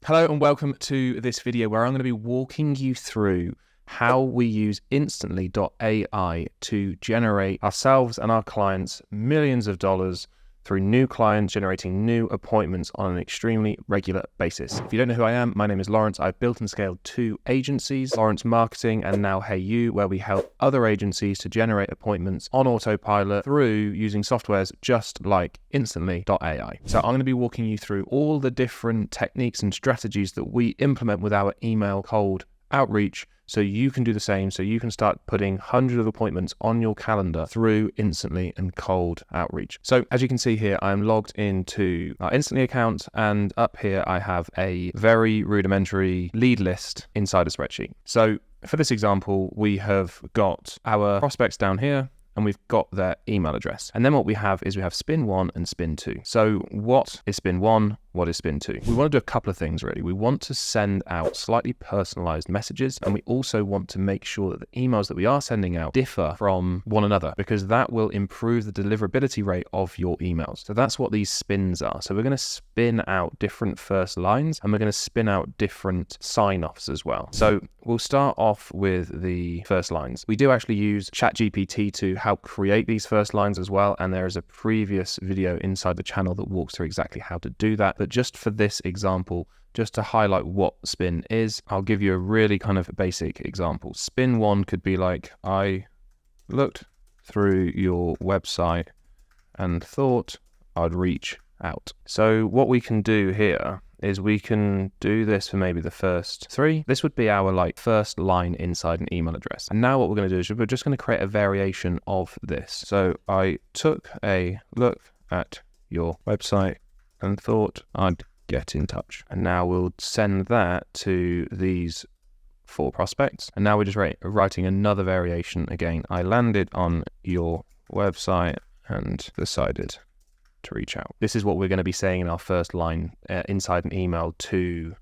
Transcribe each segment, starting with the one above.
Hello and welcome to this video where I'm going to be walking you through how we use Instantly.ai to generate ourselves and our clients millions of dollars through new clients generating new appointments on an extremely regular basis. If you don't know who I am, my name is Laurence. I've built and scaled 2 agencies, Laurence Marketing and now Hey You, where we help other agencies to generate appointments on autopilot through using softwares just like Instantly.ai. So I'm going to be walking you through all the different techniques and strategies that we implement with our email cold outreach, so you can do the same, so you can start putting hundreds of appointments on your calendar through Instantly and cold outreach. So as you can see here, I'm logged into our Instantly account, and up here I have a very rudimentary lead list inside a spreadsheet. So for this example, we have got our prospects down here, and we've got their email address. And then what we have is we have spin 1 and spin 2. So what is spin 1? What is spin 2? We want to do a couple of things really. We want to send out slightly personalized messages, and we also want to make sure that the emails that we are sending out differ from one another, because that will improve the deliverability rate of your emails. So that's what these spins are. So we're going to spin out different first lines, and we're going to spin out different sign-offs as well. So we'll start off with the first lines. We do actually use ChatGPT to help create these first lines as well, and there is a previous video inside the channel that walks through exactly how to do that. But just for this example, just to highlight what spin is, I'll give you a really kind of basic example. Spin 1 could be like, I looked through your website and thought I'd reach out. So what we can do here is we can do this for maybe the first 3. This would be our first line inside an email address. And now what we're going to do is we're just going to create a variation of this. So I took a look at your website and thought I'd get in touch. And now we'll send that to these 4 prospects. And now we're just writing another variation again. I landed on your website and decided to reach out. This is what we're going to be saying in our first line inside an email to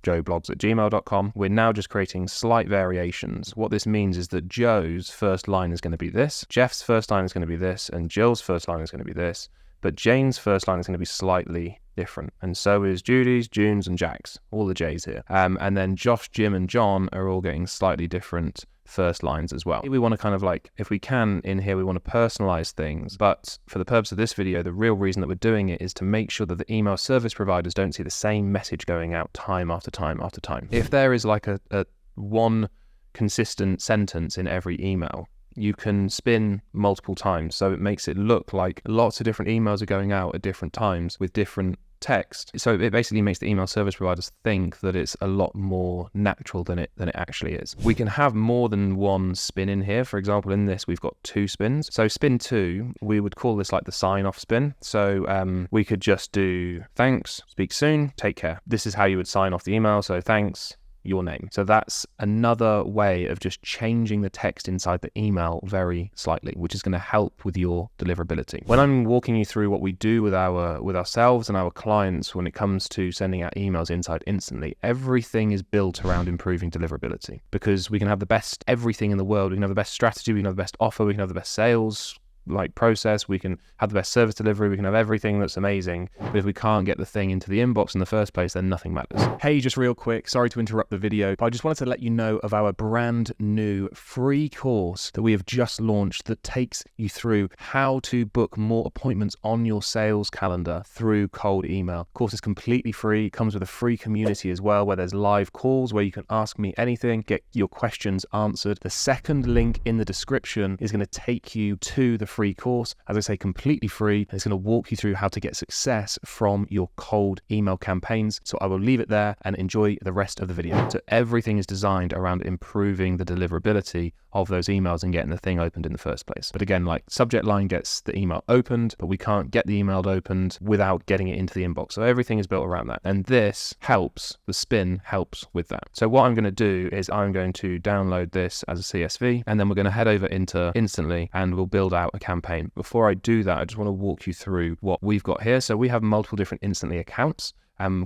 joeblogs@gmail.com. We're now just creating slight variations. What this means is that Joe's first line is going to be this, Jeff's first line is going to be this, and Jill's first line is going to be this. But Jane's first line is going to be slightly different. And so is Judy's, June's, and Jack's, all the J's here. And then Josh, Jim, and John are all getting slightly different first lines as well. We want to kind of if we can in here, we want to personalize things. But for the purpose of this video, the real reason that we're doing it is to make sure that the email service providers don't see the same message going out time after time after time. If there is a one consistent sentence in every email, you can spin multiple times, so it makes it look like lots of different emails are going out at different times with different text. So it basically makes the email service providers think that it's a lot more natural than it actually is. We can have more than one spin in here. For example, in this we've got 2 spins. So spin 2, we would call this the sign-off spin. So we could just do thanks, speak soon, take care. This is how you would sign off the email. So thanks, your name. So that's another way of just changing the text inside the email very slightly, which is going to help with your deliverability. When I'm walking you through what we do with ourselves and our clients when it comes to sending out emails inside Instantly, everything is built around improving deliverability, because we can have the best everything in the world. We can have the best strategy, we can have the best offer, we can have the best sales process, we can have the best service delivery, we can have everything that's amazing, but if we can't get the thing into the inbox in the first place, then nothing matters. Hey, just real quick, sorry to interrupt the video, but I just wanted to let you know of our brand new free course that we have just launched that takes you through how to book more appointments on your sales calendar through cold email. The course is completely free, comes with a free community as well, where there's live calls where you can ask me anything, get your questions answered. The second link in the description is going to take you to the free course, as I say, completely free, and it's going to walk you through how to get success from your cold email campaigns. So I will leave it there and enjoy the rest of the video. So everything is designed around improving the deliverability of those emails and getting the thing opened in the first place. But again, subject line gets the email opened, but we can't get the email opened without getting it into the inbox. So everything is built around that. And this helps, the spin helps with that. So what I'm going to do is I'm going to download this as a CSV, and then we're going to head over into Instantly and we'll build out a campaign. Before I do that, I just want to walk you through what we've got here. So we have multiple different Instantly accounts.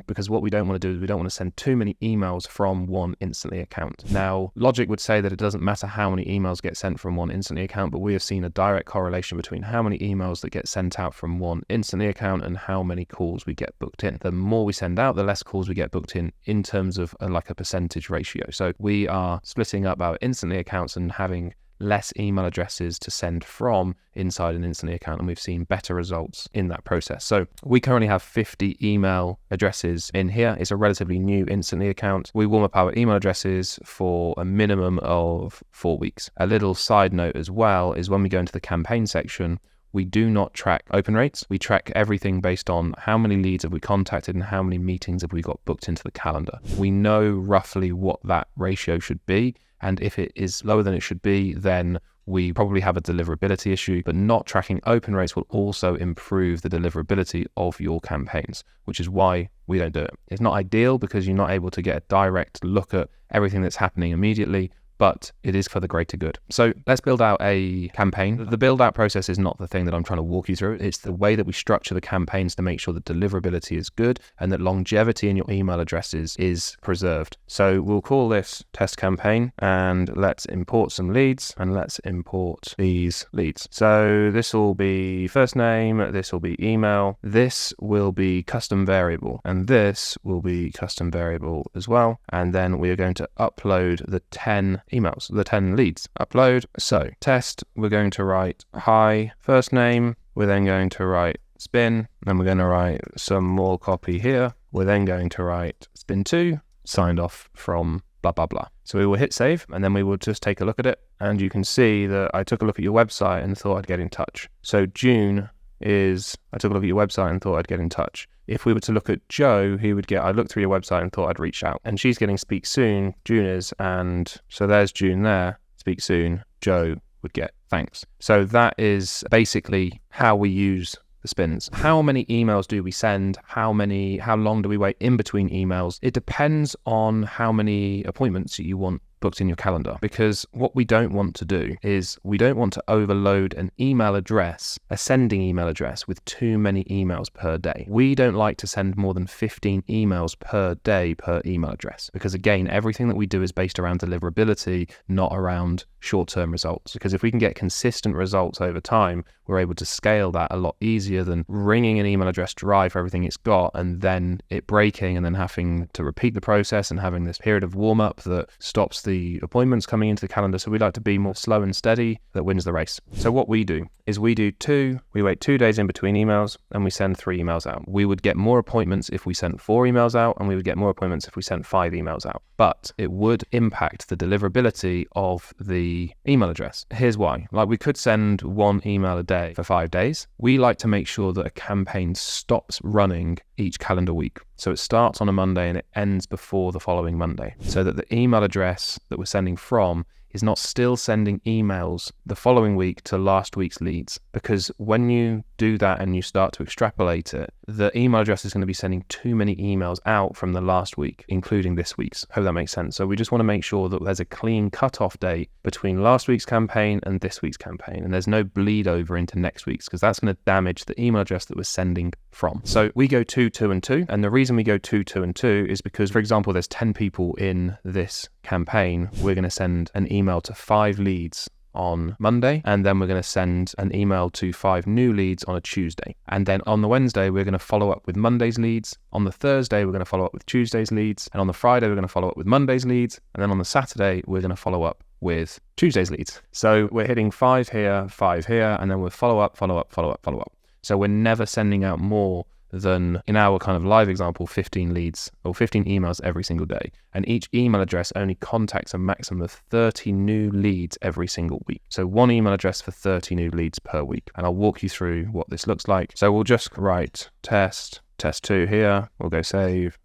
because what we don't want to do is we don't want to send too many emails from one Instantly account. Now, logic would say that it doesn't matter how many emails get sent from one Instantly account, but we have seen a direct correlation between how many emails that get sent out from one Instantly account and how many calls we get booked in. The more we send out, the less calls we get booked in terms of like a percentage ratio. So we are splitting up our Instantly accounts and having less email addresses to send from inside an Instantly account, and we've seen better results in that process. So we currently have 50 email addresses in here. It's a relatively new Instantly account. We warm up our email addresses for a minimum of 4 weeks. A little side note as well is when we go into the campaign section, we do not track open rates. We track everything based on how many leads have we contacted and how many meetings have we got booked into the calendar. We know roughly what that ratio should be. And if it is lower than it should be, then we probably have a deliverability issue. But not tracking open rates will also improve the deliverability of your campaigns, which is why we don't do it. It's not ideal because you're not able to get a direct look at everything that's happening immediately, but it is for the greater good. So let's build out a campaign. The build out process is not the thing that I'm trying to walk you through. It's the way that we structure the campaigns to make sure that deliverability is good and that longevity in your email addresses is preserved. So we'll call this test campaign, and let's import some leads, and let's import these leads. So this will be first name, this will be email, this will be custom variable, and this will be custom variable as well. And then we are going to upload the 10 emails, the 10 leads. Upload. So test, we're going to write hi, first name, we're then going to write spin, and we're going to write some more copy here. We're then going to write spin 2, signed off from blah, blah, blah. So we will hit save, and then we will just take a look at it. And you can see that I took a look at your website and thought I'd get in touch. So June is, I took a look at your website and thought I'd get in touch. If we were to look at Joe, he would get, I looked through your website and thought I'd reach out. And she's getting speak soon, June is, and so there's June there, speak soon, Joe would get thanks. So that is basically how we use the spins. How many emails do we send? How long do we wait in between emails? It depends on how many appointments you want booked in your calendar, because what we don't want to do is we don't want to overload an email address, a sending email address, with too many emails per day. We don't like to send more than 15 emails per day per email address, because again, everything that we do is based around deliverability, not around short-term results. Because if we can get consistent results over time, we're able to scale that a lot easier than wringing an email address dry for everything it's got and then it breaking and then having to repeat the process and having this period of warm-up that stops the appointments coming into the calendar. So we like to be more slow and steady that wins the race. So what we do is we wait 2 days in between emails and we send 3 emails out. We would get more appointments if we sent 4 emails out, and we would get more appointments if we sent 5 emails out. But it would impact the deliverability of the email address. Here's why. Like, we could send 1 email a day for 5 days. We like to make sure that a campaign stops running each calendar week. So it starts on a Monday and it ends before the following Monday, so that the email address that we're sending from is not still sending emails the following week to last week's leads. Because when you do that and you start to extrapolate it, the email address is going to be sending too many emails out from the last week, including this week's. Hope that makes sense. So we just want to make sure that there's a clean cutoff date between last week's campaign and this week's campaign, and there's no bleed over into next week's, because that's going to damage the email address that we're sending from. So we go 2, 2, and 2. And the reason we go 2, 2, and 2 is because, for example, there's 10 people in this campaign. We're going to send an email to 5 leads on Monday, and then we're going to send an email to 5 new leads on a Tuesday. And then on the Wednesday, we're going to follow up with Monday's leads. On the Thursday, we're going to follow up with Tuesday's leads. And on the Friday, we're going to follow up with Monday's leads. And then on the Saturday, we're going to follow up with Tuesday's leads. So we're hitting 5 here, 5 here, and then we'll follow up, follow up, follow up, follow up. So we're never sending out more than, in our kind of live example, 15 leads or 15 emails every single day. And each email address only contacts a maximum of 30 new leads every single week. So 1 email address for 30 new leads per week. And I'll walk you through what this looks like. So we'll just write test 2 here. We'll go save.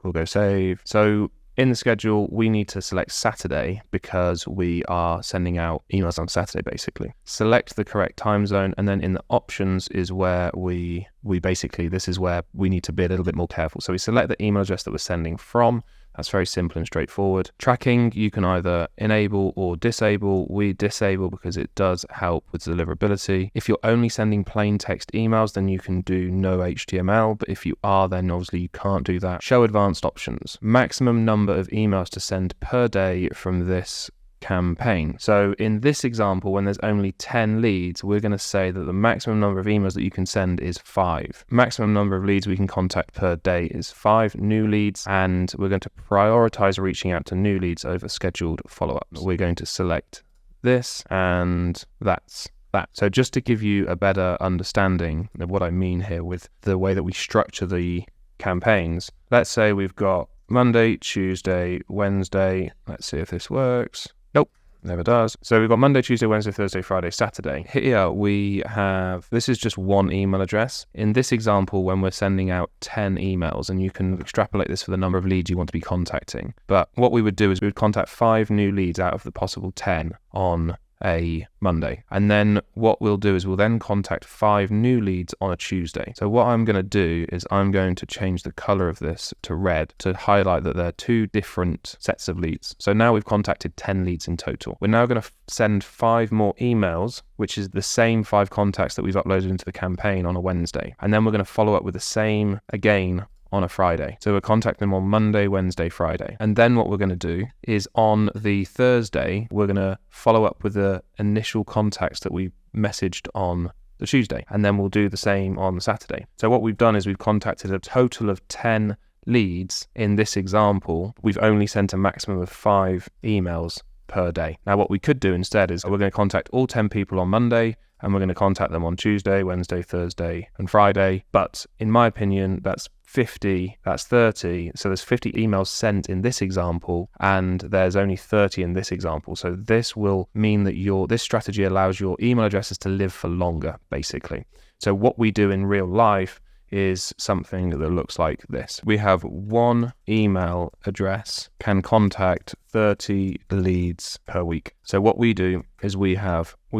So in the schedule, we need to select Saturday because we are sending out emails on Saturday, basically. Select the correct time zone, and then in the options is where we basically, this is where we need to be a little bit more careful. So we select the email address that we're sending from. That's very simple and straightforward. Tracking, you can either enable or disable. We disable because it does help with deliverability. If you're only sending plain text emails, then you can do no HTML, but if you are, then obviously you can't do that. Show advanced options. Maximum number of emails to send per day from this campaign. So in this example, when there's only 10 leads, we're going to say that the maximum number of emails that you can send is 5. Maximum number of leads we can contact per day is 5 new leads, and we're going to prioritize reaching out to new leads over scheduled follow-ups. We're going to select this, and that's that. So just to give you a better understanding of what I mean here with the way that we structure the campaigns, let's say we've got Monday, Tuesday, Wednesday. Let's see if this works. Nope, never does. So we've got Monday, Tuesday, Wednesday, Thursday, Friday, Saturday. Here we have, this is just one email address. In this example, when we're sending out 10 emails, and you can extrapolate this for the number of leads you want to be contacting. But what we would do is we would contact 5 new leads out of the possible 10 on a Monday. And then what we'll do is we'll then contact 5 new leads on a Tuesday. So what I'm going to do is I'm going to change the color of this to red to highlight that there are 2 different sets of leads. So now we've contacted 10 leads in total. We're now going to send 5 more emails, which is the same 5 contacts that we've uploaded into the campaign on a Wednesday. And then we're going to follow up with the same again on a Friday. So we'll contact them on Monday, Wednesday, Friday. And then what we're going to do is on the Thursday, we're going to follow up with the initial contacts that we messaged on the Tuesday. And then we'll do the same on Saturday. So what we've done is we've contacted a total of 10 leads. In this example, we've only sent a maximum of 5 emails per day. Now what we could do instead is we're going to contact all 10 people on Monday, and we're going to contact them on Tuesday, Wednesday, Thursday, and Friday. But in my opinion, that's 50, that's 30. So there's 50 emails sent in this example, and there's only 30 in this example. So this will mean that this strategy allows your email addresses to live for longer, basically. So what we do in real life is something that looks like this. We have 1 email address can contact 30 leads per week. So what we do is we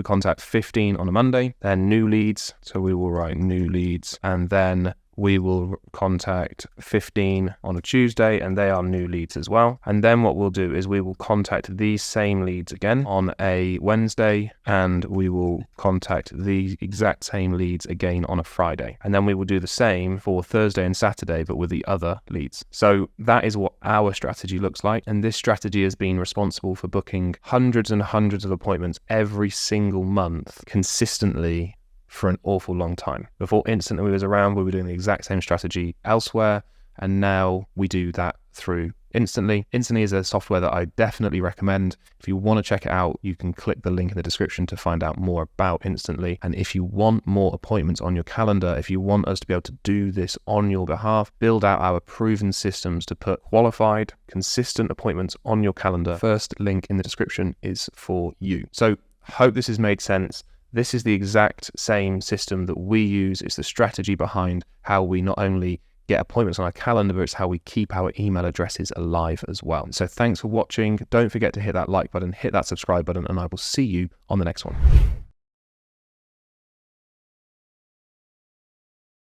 contact 15 on a Monday, then new leads. So we will write new leads, and then we will contact 15 on a Tuesday, and they are new leads as well. And then what we'll do is we will contact these same leads again on a Wednesday, and we will contact the exact same leads again on a Friday. And then we will do the same for Thursday and Saturday, but with the other leads. So that is what our strategy looks like. And this strategy has been responsible for booking hundreds and hundreds of appointments every single month consistently for an awful long time. Before Instantly was around, we were doing the exact same strategy elsewhere, and now we do that through Instantly. Instantly is a software that I definitely recommend. If you want to check it out, you can click the link in the description to find out more about Instantly. And if you want more appointments on your calendar, if you want us to be able to do this on your behalf, build out our proven systems to put qualified, consistent appointments on your calendar, first link in the description is for you. So hope this has made sense. This is the exact same system that we use. It's the strategy behind how we not only get appointments on our calendar, but it's how we keep our email addresses alive as well. So thanks for watching. Don't forget to hit that like button, hit that subscribe button, and I will see you on the next one.